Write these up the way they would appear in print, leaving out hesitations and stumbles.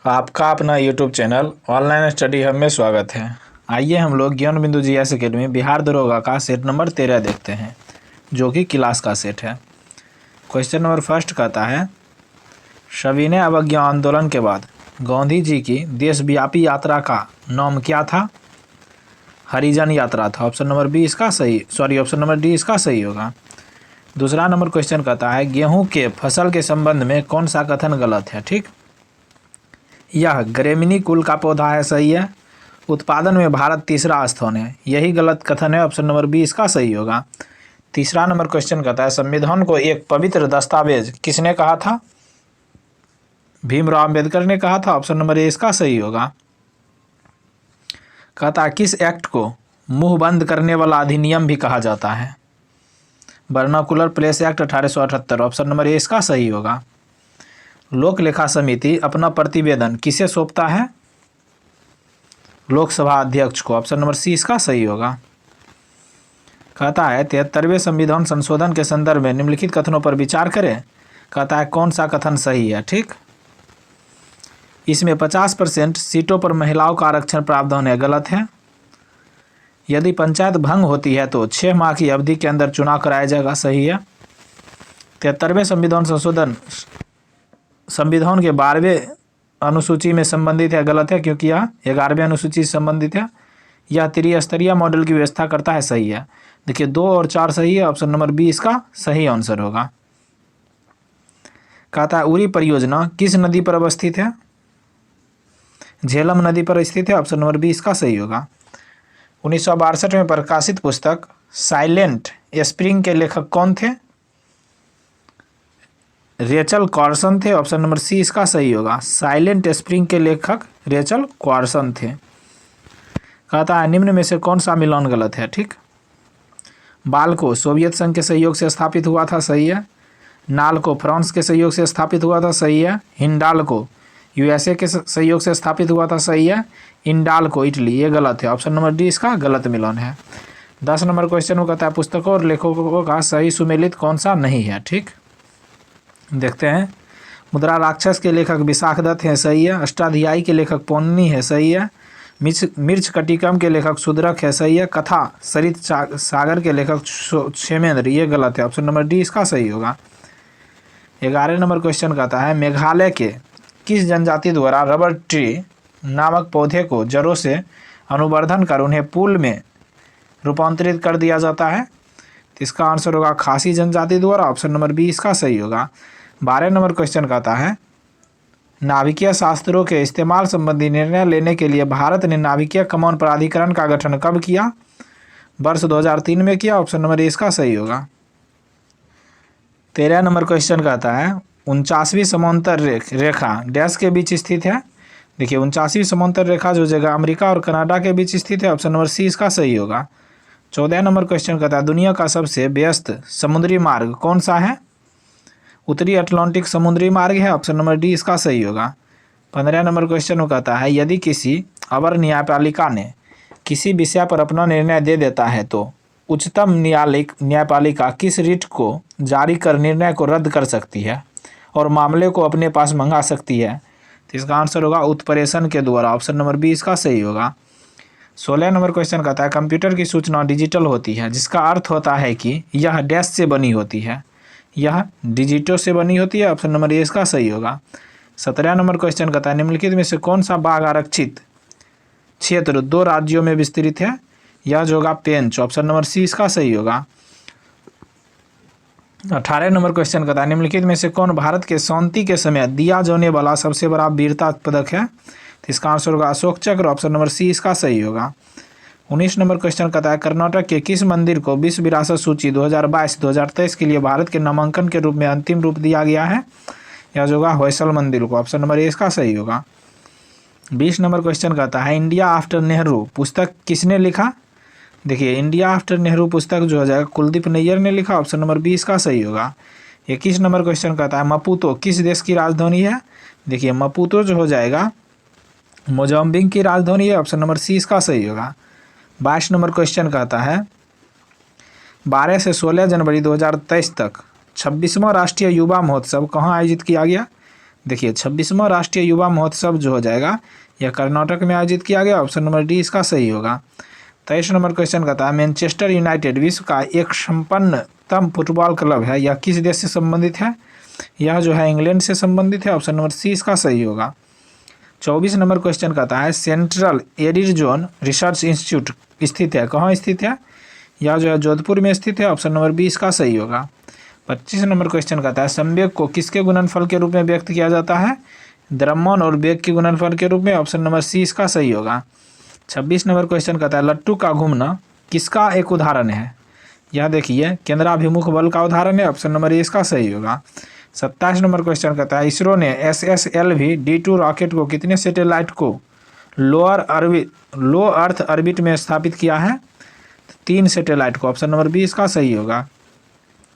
आपका अपना YouTube channel online study hub में स्वागत है। आइए हम लोग ज्ञान बिंदु जीएस अकेडमी बिहार दरोगा का सेट नंबर 13 देखते हैं, जो कि क्लास का सेट है। क्वेश्चन नंबर फर्स्ट कहता है, सविनय अवज्ञा आंदोलन के बाद गांधी जी की देशव्यापी यात्रा का नाम क्या था? हरिजन यात्रा था। ऑप्शन नंबर डी इसका सही होगा। दूसरा नंबर क्वेश्चन कहता है, गेहूं के फसल के संबंध में कौन सा कथन गलत है? ठीक, यह ग्रेमिनी कुल का पौधा है, सही है। उत्पादन में भारत तीसरा स्थान है, यही गलत कथन है। ऑप्शन नंबर बी इसका सही होगा। तीसरा नंबर क्वेश्चन कहता है, संविधान को एक पवित्र दस्तावेज किसने कहा था? भीमराव अंबेडकर ने कहा था। ऑप्शन नंबर ए इसका सही होगा। कहता है, किस एक्ट को मुंह बंद करने वाला अधिनियम भी कहा जाता है? Vernacular place act 1878। Option number A इसका सही होगा। लोक लेखा समिति अपना प्रतिवेदन किसे सौंपता है? लोकसभा अध्यक्ष को। ऑप्शन नंबर सी इसका सही होगा। कहता है, 73वें संविधान संशोधन के संदर्भ में निम्नलिखित कथनों पर विचार करें। कहता है, कौन सा कथन सही है? ठीक, इसमें 50% सीटों पर महिलाओं का आरक्षण प्रावधान है, गलत है। यदि पंचायत भंग होती है तो 6 माह की अवधि के अंदर चुनाव कराया जाएगा, सही है। 73वें संविधान संशोधन संविधान के 12वें अनुसूची में संबंधित है, गलत है, क्योंकि यह 11वें अनुसूची से संबंधित है। यह त्रिस्तरीय मॉडल की व्यवस्था करता है, सही है। देखिए 2 और 4 सही है। ऑप्शन नंबर बी इसका सही आंसर होगा। कहता है, उरी परियोजना किस नदी पर अवस्थित है? झेलम नदी पर स्थित है। ऑप्शन नंबर बी इसका सही होगा। 1962 में प्रकाशित पुस्तक साइलेंट स्प्रिंग के लेखक कौन थे? रेचल कार्सन थे। ऑप्शन नंबर सी इसका सही होगा। साइलेंट स्प्रिंग के लेखक रेचल कार्सन थे। कहता है, निम्न में से कौन सा मिलान गलत है? ठीक, बाल को सोवियत संघ के सहयोग से स्थापित हुआ था, सही है। नाल को फ्रांस के सहयोग से स्थापित हुआ था, सही है। हिंडाल को यूएसए के सहयोग से स्थापित हुआ था, सही है। इंडाल को इटली, ये गलत है। ऑप्शन नंबर डी इसका गलत मिलान है। 10 नंबर क्वेश्चन में कहता है, पुस्तकों और लेखकों का सही सुमेलित कौन सा नहीं है? ठीक, देखते हैं। मुद्रा राक्षस के लेखक विशाखदत्त हैं, सही है। अष्टाध्यायी के लेखक पौन्नी है, सही है। मिर्च कटिकम के लेखक सुदरक है, सही है। कथा सरित सागर के लेखक क्षेमेंद्र, ये गलत है। ऑप्शन नंबर डी इसका सही होगा। 11 नंबर क्वेश्चन कहता है, मेघालय के किस जनजाति द्वारा रबर ट्री नामक पौधे को जड़ों से अनुवर्धन कर उन्हें पुल में रूपांतरित कर दिया जाता है? तो इसका आंसर होगा खासी जनजाति द्वारा। ऑप्शन नंबर बी इसका सही होगा। 12 नंबर क्वेश्चन कहता है, नाभिकीय शास्त्रों के इस्तेमाल संबंधी निर्णय लेने के लिए भारत ने नाभिकीय कमान प्राधिकरण का गठन कब किया? वर्ष 2003 में किया। ऑप्शन नंबर ए इसका सही होगा। 13 नंबर क्वेश्चन कहता है, 49वीं समांतर रेखा डैश के बीच स्थित है? देखिए 49वीं समांतर रेखा जो जगह अमेरिका और कनाडा के बीच स्थित है। ऑप्शन नंबर सी इसका सही होगा। 14 नंबर क्वेश्चन कहता है, दुनिया का सबसे व्यस्त समुद्री मार्ग कौन सा है? उत्तरी अटलांटिक समुद्री मार्ग है। ऑप्शन नंबर डी इसका सही होगा। 15 नंबर क्वेश्चन कहता है, यदि किसी अवर न्यायपालिका ने किसी विषय पर अपना निर्णय दे देता है तो उच्चतम न्यायपालिका किस रिट को जारी कर निर्णय को रद्द कर सकती है और मामले को अपने पास मंगा सकती है? तो इसका आंसर होगा उत्प्रेषण के द्वारा। ऑप्शन नंबर बी इसका सही होगा। 16 नंबर क्वेश्चन कहता है, कंप्यूटर की सूचना डिजिटल होती है, जिसका अर्थ होता है कि यह डैश से बनी होती है, यह डिजिटो से बनी होती है। ऑप्शन नंबर ए इसका सही होगा। 17 नंबर क्वेश्चन कहता है, निम्नलिखित में से कौन सा बाघ आरक्षित क्षेत्र 2 राज्यों में विस्तृत है? यह जो होगा पेंच। ऑप्शन नंबर सी इसका सही होगा। 18 नंबर क्वेश्चन कहता है, निम्नलिखित में से कौन भारत के शांति के समय दिया जाने वाला सबसे बड़ा वीरता पदक है? तो इसका आंसर होगा अशोक चक्र। ऑप्शन नंबर सी इसका सही होगा। 19 नंबर क्वेश्चन कहता है, कर्नाटक के किस मंदिर को विश्व विरासत सूची 2022-2023 के लिए भारत के नामांकन के रूप में अंतिम रूप दिया गया है? यह जो होगा होयसल मंदिर को। ऑप्शन नंबर ए इसका सही होगा। 20 नंबर क्वेश्चन कहता है, इंडिया आफ्टर नेहरू पुस्तक किसने लिखा? देखिए इंडिया आफ्टर नेहरू पुस्तक जो हो जाएगा कुलदीप नैयर ने लिखा। ऑप्शन नंबर बी इसका सही होगा। 21 नंबर क्वेश्चन कहता है, मपूतो किस देश की राजधानी है? देखिए मपूतो जो हो जाएगा मोजाम्बिक की राजधानी है। ऑप्शन नंबर सी इसका सही होगा। 22 नंबर क्वेश्चन कहता है, 12 से 16 जनवरी 2023 तक 26वां राष्ट्रीय युवा महोत्सव कहाँ आयोजित किया गया? देखिए 26वां राष्ट्रीय युवा महोत्सव जो हो जाएगा यह कर्नाटक में आयोजित किया गया। ऑप्शन नंबर डी इसका सही होगा। 23 नंबर क्वेश्चन कहता है मैनचेस्टर यूनाइटेड विश्व का एक संपन्नतम फुटबॉल क्लब है, यह किस देश से संबंधित है? यह जो है इंग्लैंड से संबंधित है। ऑप्शन नंबर सी इसका सही होगा। 24 नंबर क्वेश्चन कहता है सेंट्रल एरिजोन रिसर्च इंस्टीट्यूट स्थित है, कहाँ स्थित है? यह जो है जोधपुर में स्थित है। ऑप्शन नंबर बी इसका सही होगा। 25 नंबर क्वेश्चन कहता है संवेग को किसके गुणनफल के रूप में व्यक्त किया जाता है? द्रव्यमान और वेग के गुणनफल के रूप में। ऑप्शन नंबर सी इसका सही होगा। 26 नंबर क्वेश्चन कहता है लट्टू का घूमना किसका एक उदाहरण है? यह देखिए केंद्राभिमुख बल का उदाहरण है। ऑप्शन नंबर ए इसका सही होगा। 27 नंबर क्वेश्चन कहता है इसरो ने SSLV D2 रॉकेट को कितने सैटेलाइट को लो अर्थ ऑर्बिट में स्थापित किया है? 3 सैटेलाइट को। ऑप्शन नंबर बी इसका सही होगा।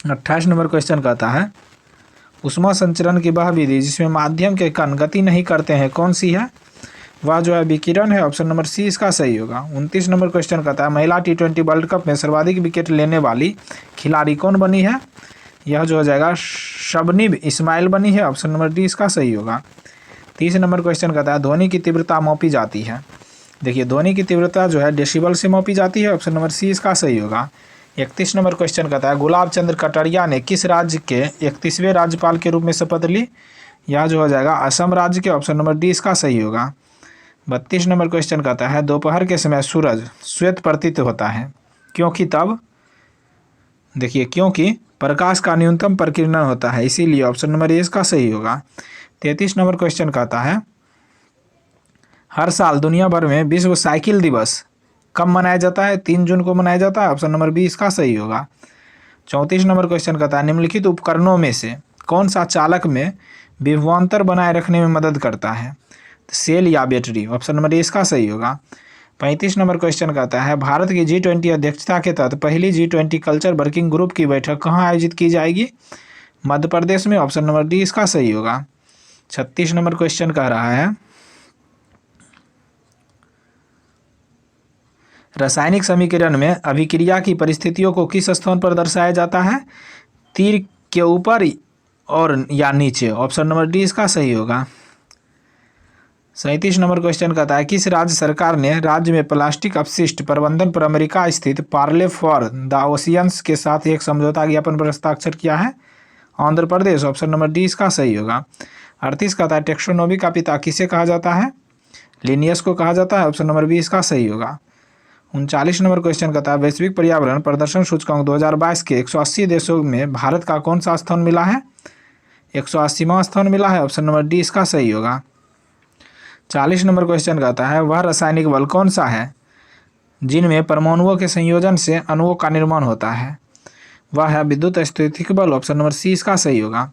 28 नंबर क्वेश्चन कहता है ऊष्मा संचरण की वह विधि जिसमें माध्यम के कण गति नहीं करते हैं कौन सी है? वह जो है विकिरण है। ऑप्शन नंबर सी इसका सही होगा। 29 नंबर क्वेश्चन कहता है महिला T20 वर्ल्ड कप में सर्वाधिक विकेट लेने वाली खिलाड़ी कौन बनी है? यह जो हो जाएगा शबनीब इस्माइल बनी है। ऑप्शन नंबर डी इसका सही होगा। 30 नंबर क्वेश्चन कहता है ध्वनि की तीव्रता मापी जाती है। देखिए ध्वनि की तीव्रता जो है डेसिबल से मापी जाती है। ऑप्शन नंबर सी इसका सही होगा। 31 नंबर क्वेश्चन कहता है गुलाब चंद्र कटारिया ने किस राज्य के 31वें राज्यपाल के रूप में शपथ ली? यह जो हो जाएगा असम राज्य के। ऑप्शन नंबर डी इसका सही होगा। 32 नंबर क्वेश्चन कहता है दोपहर के समय सूरज श्वेत प्रतीत होता है क्योंकि तब? देखिए क्योंकि प्रकाश का न्यूनतम प्रकीर्णन होता है इसीलिए। ऑप्शन नंबर ए इसका सही होगा। 33 नंबर क्वेश्चन कहता है हर साल दुनिया भर में विश्व साइकिल दिवस कब मनाया जाता है? 3 जून को मनाया जाता है। ऑप्शन नंबर बी इसका सही होगा। 34 नंबर क्वेश्चन कहता है निम्नलिखित उपकरणों में से कौन सा चालक में विभवांतर बनाए रखने में मदद करता है? सेल या बैटरी? ऑप्शन नंबर ए इसका सही होगा। 35 नंबर क्वेश्चन कहता है भारत की G20 अध्यक्षता के तहत पहली G20 कल्चर वर्किंग ग्रुप की बैठक कहाँ आयोजित की जाएगी? मध्य प्रदेश में। ऑप्शन नंबर डी इसका सही होगा। 36 नंबर क्वेश्चन कह रहा है रासायनिक समीकरण में अभिक्रिया की परिस्थितियों को किस स्थान पर दर्शाया जाता है? तीर के ऊपर और या नीचे? ऑप्शन नंबर डी इसका सही होगा। 37 नंबर क्वेश्चन कहता है किस राज्य सरकार ने राज्य में प्लास्टिक अपशिष्ट प्रबंधन पर अमेरिका स्थित पार्ले फॉर द ओशियंस के साथ एक समझौता ज्ञापन पर हस्ताक्षर किया है? Andhra Pradesh. Option number D इसका सही होगा। 38 कहता है टेक्सोनोमी का पिता किसे कहा जाता है? लिनियस को कहा जाता है। ऑप्शन नंबर बी इसका सही होगा। 39 नंबर क्वेश्चन कहता है वैश्विक पर्यावरण प्रदर्शन सूचकांक 2022 के 180 देशों में भारत का कौन सा स्थान मिला है? 180वां स्थान मिला है। ऑप्शन नंबर डी इसका सही होगा। 40 नंबर क्वेश्चन कहता है वह रासायनिक बल कौन सा है जिनमें परमाणुओं के संयोजन से अणुओं का निर्माण होता है? वह है विद्युत स्थैतिक बल। ऑप्शन नंबर सी इसका सही होगा।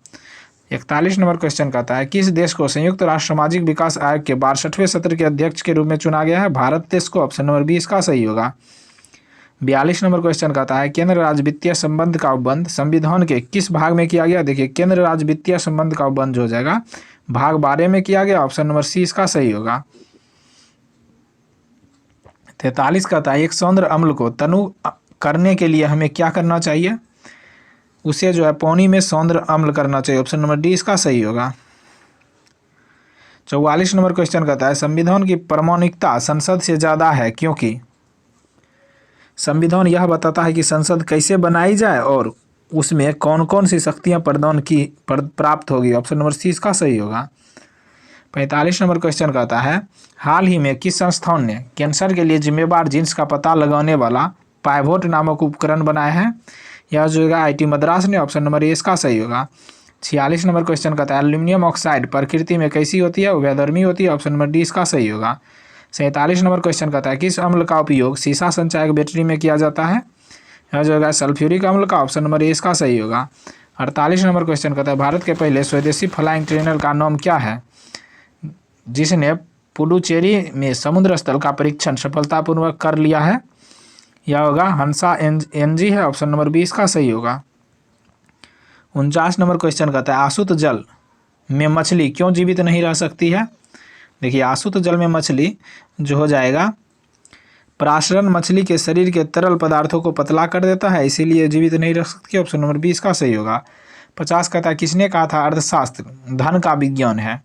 41 नंबर क्वेश्चन कहता है किस देश को संयुक्त राष्ट्र सामाजिक विकास आयोग के 62वें सत्र के अध्यक्ष के रूप में चुना गया है? भारत देश को। ऑप्शन नंबर बी इसका सही होगा। 42 नंबर क्वेश्चन कहता है केंद्र राज्य वित्तीय संबंध का उपबंध संविधान के किस भाग में किया गया? देखिए केंद्र राज्य वित्तीय संबंध का उपबंध हो जाएगा भाग 12 में किया गया। ऑप्शन नंबर सी इसका सही होगा। 43 कहता है एक सौंदर्य अम्ल को तनु करने के लिए हमें क्या करना चाहिए? उसे जो है पानी में सौंदर्य अम्ल करना चाहिए। ऑप्शन नंबर डी इसका सही होगा। 44 नंबर क्वेश्चन कहता है संविधान की प्रामाणिकता संसद से ज़्यादा है क्योंकि? संविधान यह बताता है कि संसद कैसे बनाई जाए और उसमें कौन कौन सी शक्तियाँ प्राप्त होगी। ऑप्शन नंबर सी इसका सही होगा। 45 नंबर क्वेश्चन कहता है हाल ही में किस संस्थान ने कैंसर के लिए जिम्मेवार जीन्स का पता लगाने वाला पाइवोट नामक उपकरण बनाया है? यह जो है IIT मद्रास ने। ऑप्शन नंबर ए इसका सही होगा। 46 नंबर क्वेश्चन कहता है एल्यूमिनियम ऑक्साइड प्रकृति में कैसी होती है? उभयधर्मी होती है। ऑप्शन नंबर डी इसका सही होगा। 47 नंबर क्वेश्चन कहता है किस अम्ल का उपयोग सीसा संचायक बैटरी में किया जाता है? यह जो है सल्फ्यूरिक अम्ल का। ऑप्शन नंबर ए इसका सही होगा। 48 नंबर क्वेश्चन कहता है भारत के पहले स्वदेशी फ्लाइंग ट्रेनर का नाम क्या है जिसने पुडुचेरी में समुद्र स्थल का परीक्षण सफलतापूर्वक कर लिया है? यह होगा हंसा NG है। ऑप्शन नंबर बी इसका सही होगा। 49 नंबर क्वेश्चन कहता है आसुत जल में मछली क्यों जीवित नहीं रह सकती है? देखिए आसुत जल में मछली जो हो जाएगा प्रासरण मछली के शरीर के तरल पदार्थों को पतला कर देता है इसीलिए जीवित नहीं रह सकती। ऑप्शन नंबर बी इसका सही होगा। 50 कहता है किसने कहा था अर्थशास्त्र धन का विज्ञान है।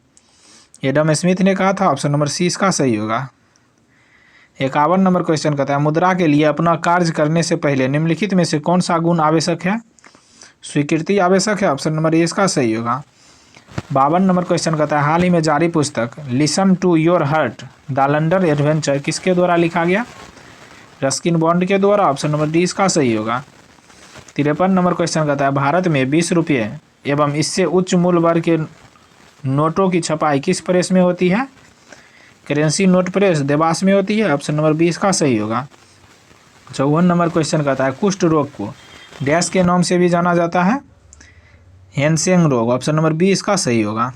एडम स्मिथ ने कहा था। ऑप्शन नंबर सी इसका सही होगा। 51 नंबर क्वेश्चन कहता है मुद्रा के लिए अपना कार्य करने से पहले निम्नलिखित में से कौन सा गुण आवश्यक है। स्वीकृति आवश्यक है। ऑप्शन नंबर ए इसका सही होगा। 52 नंबर क्वेश्चन कहता है हाल ही में जारी पुस्तक listen to your heart the London adventure किसके द्वारा लिखा गया। रस्किन बॉन्ड के द्वारा। ऑप्शन नंबर डी इसका सही होगा। 53 नंबर क्वेश्चन कहता है भारत में 20 रुपये एवं इससे उच्च मूल्य वर्ग के नोटों की छपाई किस प्रेस में होती है। करेंसी नोट प्रेस देवास में होती है। ऑप्शन नंबर 20 का सही होगा। 54 नंबर क्वेश्चन कहता है कुष्ठ रोग को डैश के नाम से भी जाना जाता है। हैंसेंग रोग। ऑप्शन नंबर 20 का सही होगा।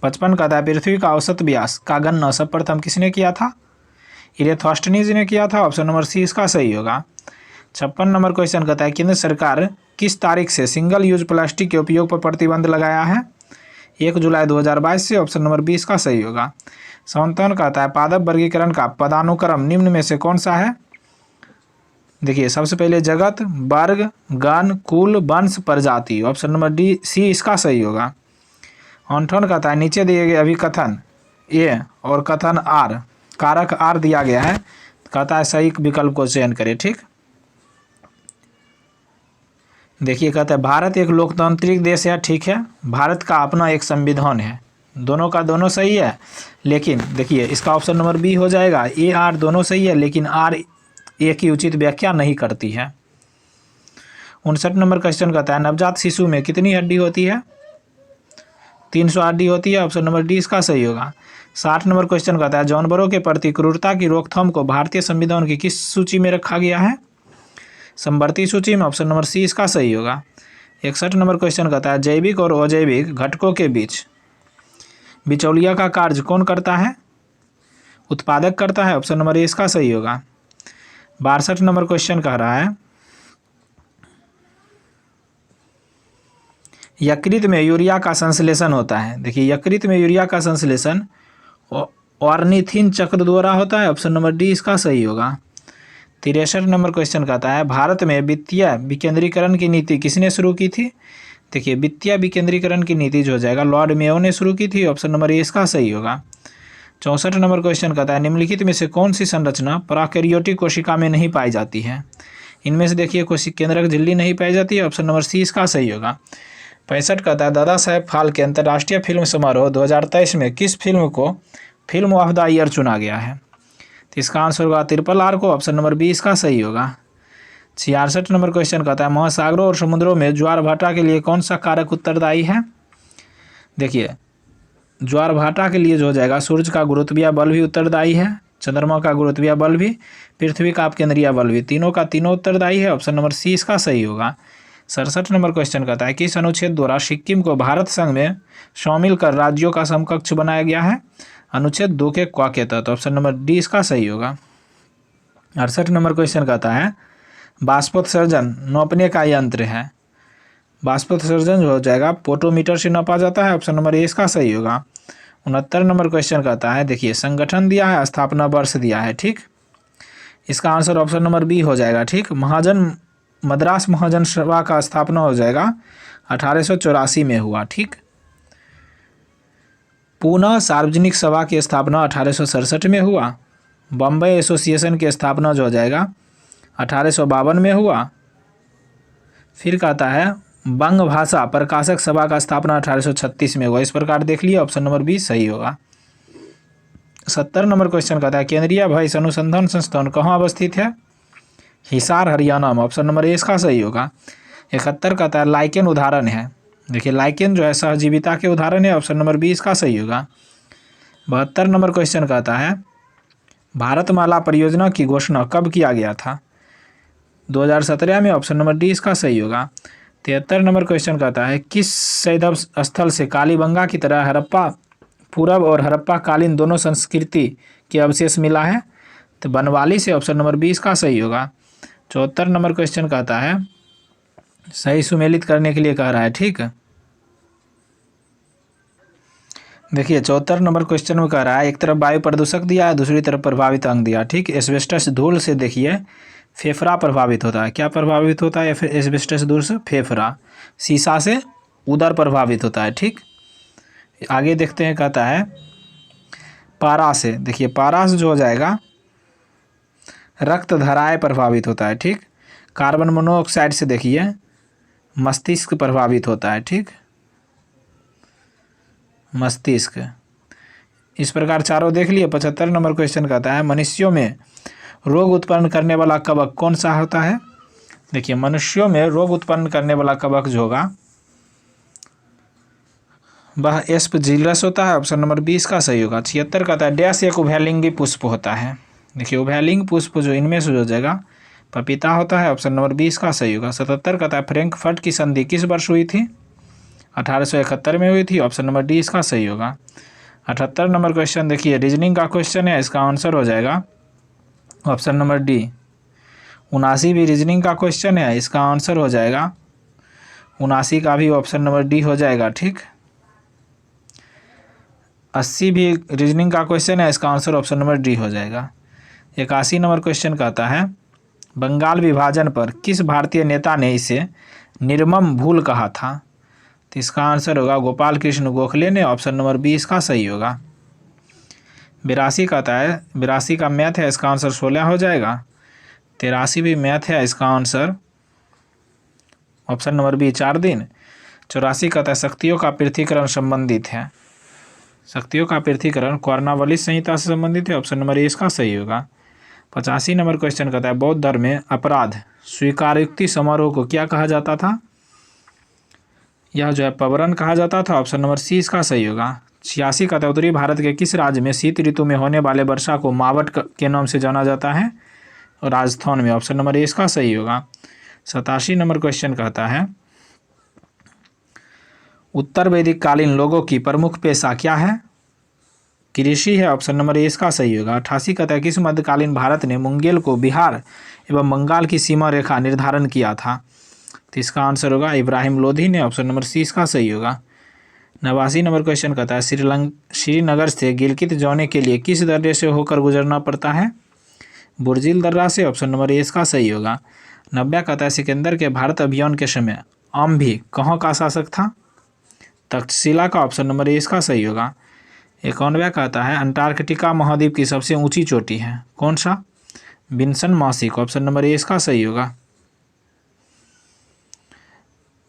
55 कहता है पृथ्वी का औसत व्यास का गणना सर्वप्रथम किसने किया था। इरेथोस्टनीज ने किया था। ऑप्शन नंबर सी इसका सही होगा। 56 नंबर क्वेश्चन कहता है केंद्र सरकार किस तारीख से सिंगल यूज प्लास्टिक के उपयोग पर प्रतिबंध लगाया है। 1 जुलाई 2022 से। ऑप्शन नंबर 20 का सही होगा। 57 कहता है पादप वर्गीकरण का पदानुक्रम निम्न में से कौन सा है। देखिए सबसे पहले जगत वर्ग गण कुल वंश प्रजाति। ऑप्शन नंबर डी सी इसका सही होगा। 58 कहता है नीचे दिए गए अभिकथन ए और कथन आर कारक आर दिया गया है। कहता है सही विकल्प को चयन करें। ठीक देखिए कहता है भारत एक लोकतांत्रिक देश है। ठीक है भारत का अपना एक संविधान है। दोनों का दोनों सही है लेकिन देखिए इसका ऑप्शन नंबर बी हो जाएगा। ए आर दोनों सही है लेकिन आर ए की उचित व्याख्या नहीं करती है। 59 नंबर क्वेश्चन कहता है नवजात शिशु में कितनी हड्डी होती है। 300 हड्डी होती है। ऑप्शन नंबर डी इसका सही होगा। 60 नंबर क्वेश्चन कहता है जानवरों के प्रति क्रूरता की रोकथाम को भारतीय संविधान की किस सूची में रखा गया है। समवर्ती सूची में। ऑप्शन नंबर सी इसका सही होगा। 61 नंबर क्वेश्चन कहता है जैविक और अजैविक घटकों के बीच बिचौलिया का कार्य कौन करता है। उत्पादक करता है। ऑप्शन नंबर ए इसका सही होगा। 62 नंबर क्वेश्चन कह रहा है यकृत में यूरिया का संश्लेषण होता है। देखिए यकृत में यूरिया का संश्लेषण ऑर्निथिन चक्र द्वारा होता है। ऑप्शन नंबर डी इसका सही होगा। 63 नंबर क्वेश्चन कहता है भारत में वित्तीय विकेंद्रीकरण की नीति किसने शुरू की थी। देखिए वित्तीय विकेंद्रीकरण की नीति जो हो जाएगा लॉर्ड मेयो ने शुरू की थी। ऑप्शन नंबर ए इसका सही होगा। 64 नंबर क्वेश्चन कहता है निम्नलिखित में से कौन सी संरचना प्रोकैरियोटिक कोशिका में नहीं पाई जाती है। इनमें से देखिए केंद्रक झिल्ली नहीं पाई जाती है। ऑप्शन नंबर सी इसका सही होगा। 65 कहता है दादा साहेब फाल्के अंतर्राष्ट्रीय फिल्म समारोह 2023 में किस फिल्म को फिल्म ऑफ द ईयर चुना गया है। तो इसका आंसर होगा RRR को। ऑप्शन नंबर बी इसका सही होगा। 66 नंबर क्वेश्चन कहता है महासागरों और समुद्रों में ज्वार भाटा के लिए कौन सा कारक उत्तरदायी है। देखिए ज्वार भाटा के लिए जो हो जाएगा सूर्य का गुरुत्वीय बल भी उत्तरदायी है। चंद्रमा का गुरुत्वीय बल भी पृथ्वी का अपकेंद्रीय बल भी तीनों का तीनों उत्तरदायी है। ऑप्शन नंबर सी इसका सही होगा। 67 नंबर क्वेश्चन कहता है किस अनुच्छेद द्वारा सिक्किम को भारत संघ में शामिल कर राज्यों का समकक्ष बनाया गया है। अनुच्छेद 2 के क के तहत। ऑप्शन नंबर डी इसका सही होगा। 68 नंबर क्वेश्चन कहता है बाष्पोत्सर्जन नापने का यंत्र है। बाष्पोत्सर्जन जो हो जाएगा पोटोमीटर से नापा जाता है। ऑप्शन नंबर ए इसका सही होगा। 69 नंबर क्वेश्चन कहता है देखिए संगठन दिया है स्थापना वर्ष दिया है। ठीक इसका आंसर ऑप्शन नंबर बी हो जाएगा। ठीक मद्रास महाजन सभा का स्थापना हो जाएगा 1884 में हुआ। ठीक पूना सार्वजनिक सभा की स्थापना 1867 में हुआ। बम्बई एसोसिएशन की स्थापना जो हो जाएगा 1852 में हुआ। फिर कहता है बंग भाषा प्रकाशक सभा का स्थापना 1836 में हुआ। इस प्रकार देख लिया। ऑप्शन नंबर बी सही होगा। 70 नंबर क्वेश्चन कहता है केंद्रीय भविष अनुसंधान संस्थान कहाँ अवस्थित है। हिसार हरियाणा में। ऑप्शन नंबर ए इसका सही होगा। 71 कहता है लाइकेन उदाहरण है। देखिए लाइकेन जो है सहजीविता के उदाहरण है। ऑप्शन नंबर बी इसका सही होगा। 72 नंबर क्वेश्चन कहता है भारतमाला परियोजना की घोषणा कब किया गया था। 2017 में। ऑप्शन नंबर डी इसका सही होगा। 73 नंबर क्वेश्चन कहता है किस शैव स्थल से कालीबंगा की तरह हड़प्पा पूरब और हड़प्पा कालीन दोनों संस्कृति के अवशेष मिला है। तो बनवाली से। ऑप्शन नंबर बी इसका सही होगा। 74 नंबर क्वेश्चन कहता है सही सुमेलित करने के लिए कह रहा है। ठीक देखिए 74 नंबर क्वेश्चन में कह रहा है एक तरफ वायु प्रदूषक दिया है दूसरी तरफ प्रभावित अंग दिया। ठीक एस्बेस्टस धूल से देखिए फेफड़ा प्रभावित होता है। क्या प्रभावित होता है एस्बेस्टस धूल से। फेफड़ा। शीशा से उदर प्रभावित होता है। ठीक, आगे देखते हैं, कहता है पारा से, देखिए पारा से जो हो जाएगा रक्त धाराएं प्रभावित होता है। ठीक, कार्बन मोनोऑक्साइड से देखिए मस्तिष्क प्रभावित होता है। ठीक, मस्तिष्क। इस प्रकार चारों देख लिए। 75 नंबर क्वेश्चन कहता है मनुष्यों में रोग उत्पन्न करने वाला कवक कौन सा होता है। देखिए मनुष्यों में रोग उत्पन्न करने वाला कवक जो होगा वह एस्परजिलस होता है। ऑप्शन नंबर 20 का सही होगा। 76 कहता है डैश एक उभयलिंगी पुष्प होता है। देखिए उभयलिंग पुष्प जो इनमें से हो जाएगा पपीता होता है। ऑप्शन नंबर 20 का सही होगा। 77 कहता है फ्रैंकफर्ट की संधि किस वर्ष हुई थी। 1871 में हुई थी। ऑप्शन नंबर 20 का सही होगा। 78 नंबर क्वेश्चन देखिए रीजनिंग का क्वेश्चन है, इसका आंसर हो जाएगा ऑप्शन नंबर डी। 79 भी रीजनिंग का क्वेश्चन है, इसका आंसर हो जाएगा 79 का भी ऑप्शन नंबर डी हो जाएगा। ठीक, 80 भी रीजनिंग का क्वेश्चन है, इसका आंसर ऑप्शन नंबर डी हो जाएगा। 81 नंबर क्वेश्चन कहता है बंगाल विभाजन पर किस भारतीय नेता ने इसे निर्मम भूल कहा था। तो इसका आंसर होगा गोपाल कृष्ण गोखले ने। ऑप्शन नंबर 20 का सही होगा। 82 कहता है 82 का मैथ है, इसका आंसर 16 हो जाएगा। 83 भी मैथ है, इसका आंसर ऑप्शन नंबर बी 4 दिन। 84 कहता है शक्तियों का पृथ्वीकरण संबंधित है। शक्तियों का पृथ्वीकरण कॉर्नवालिस संहिता से संबंधित है। ऑप्शन नंबर ए इसका सही होगा। 85 नंबर क्वेश्चन कहता है बौद्ध धर्म में अपराध स्वीकारोक्ति समारोह को क्या कहा जाता था। यह जो है पवरन कहा जाता था। ऑप्शन नंबर सी इसका सही होगा। 86 कहता है उत्तरी भारत के किस राज्य में शीत ऋतु में होने वाले वर्षा को मावट के नाम से जाना जाता है। राजस्थान में। ऑप्शन नंबर ए इसका सही होगा। 87 नंबर क्वेश्चन कहता है उत्तर वैदिक कालीन लोगों की प्रमुख पेशा क्या है। कृषि है। ऑप्शन नंबर ए इसका सही होगा। 88 कहता है किस मध्यकालीन भारत ने मुंगेल को बिहार एवं बंगाल की सीमा रेखा निर्धारण किया था। तो इसका आंसर होगा इब्राहिम लोधी ने। ऑप्शन नंबर सी इसका सही होगा। 89 नंबर क्वेश्चन कहता है श्रीनगर से गिलगित जाने के लिए किस दर्रे से होकर गुजरना पड़ता है। बुर्जिल दर्रा से। ऑप्शन नंबर ए इसका सही होगा। 90 कहता है सिकंदर के भारत अभियान के समय अम्भी कहाँ का शासक था। तक्षशिला का। ऑप्शन नंबर ए इसका सही होगा। 91 कहता है अंटार्कटिका महाद्वीप की सबसे ऊंची चोटी है कौन सा। विंसन मासिक। ऑप्शन नंबर ए इसका सही होगा।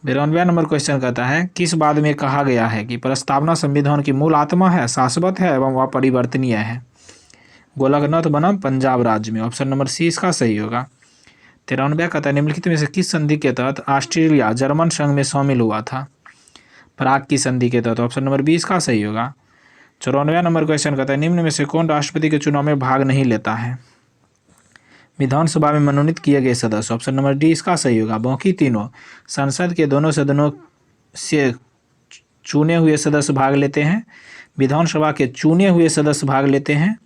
92 नंबर क्वेश्चन कहता है किस बात में कहा गया है कि प्रस्तावना संविधान की मूल आत्मा है, शाश्वत है एवं अपरिवर्तनीय है। गोलकनाथ बनम पंजाब राज्य में। ऑप्शन नंबर सी इसका सही होगा। 93 कहता है निम्नलिखित में से किस संधि के तहत ऑस्ट्रेलिया जर्मन संघ में शामिल हुआ था। प्राग की संधि के तहत। ऑप्शन नंबर 20 का सही होगा। 94 नंबर क्वेश्चन कहता है निम्न में से कौन राष्ट्रपति के चुनाव में भाग नहीं लेता है। विधानसभा में मनोनीत किए गए सदस्य। ऑप्शन नंबर डी इसका सही होगा। बाकी तीनों संसद के दोनों सदनों से चुने हुए सदस्य भाग लेते हैं। विधानसभा के चुने हुए सदस्य भाग लेते हैं।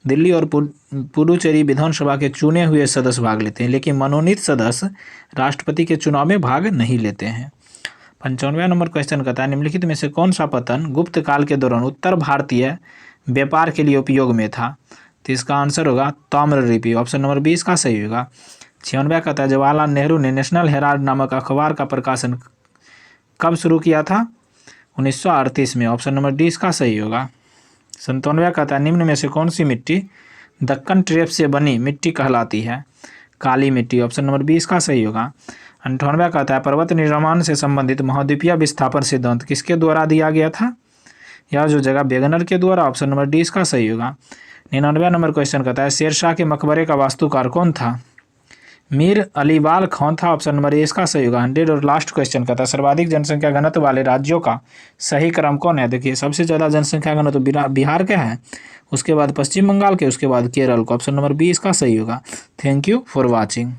दिल्ली और पुडुचेरी विधानसभा के चुने हुए सदस्य भाग लेते हैं, लेकिन मनोनीत सदस्य राष्ट्रपति के चुनाव में भाग नहीं लेते हैं। 95 नंबर क्वेश्चन कहता है निम्नलिखित में से कौन सा पतन गुप्त काल के दौरान उत्तर भारतीय व्यापार के लिए उपयोग में था। तो इसका आंसर होगा ताम्रलिपि। ऑप्शन नंबर 20 का सही होगा। 96 कहता है जवाहरलाल नेहरू ने नेशनल हेराल्ड नामक अखबार का प्रकाशन कब शुरू किया था। 1938 में। ऑप्शन नंबर डी इसका सही होगा। 97 कहता है निम्न में से कौन सी मिट्टी दक्कन ट्रेप से बनी मिट्टी कहलाती है। काली मिट्टी। ऑप्शन नंबर 20 का सही होगा। 98 कहता है पर्वत निर्माण से संबंधित महाद्वीपीय विस्थापन सिद्धांत किसके द्वारा दिया गया था। यह जो जगह वेगनर के द्वारा। ऑप्शन नंबर डी इसका सही होगा। 99 नंबर क्वेश्चन कहता है शेरशाह के मकबरे का वास्तुकार कौन था। मीर अलीवाल खान था। ऑप्शन नंबर ए इसका सही होगा। 100 और लास्ट क्वेश्चन कहता है सर्वाधिक जनसंख्या घनत्व वाले राज्यों का सही क्रम कौन है। देखिए सबसे ज़्यादा जनसंख्या घनत्व बिहार का है, उसके बाद पश्चिम बंगाल के, उसके बाद केरल का। ऑप्शन नंबर बी इसका सही होगा। Thank you for watching.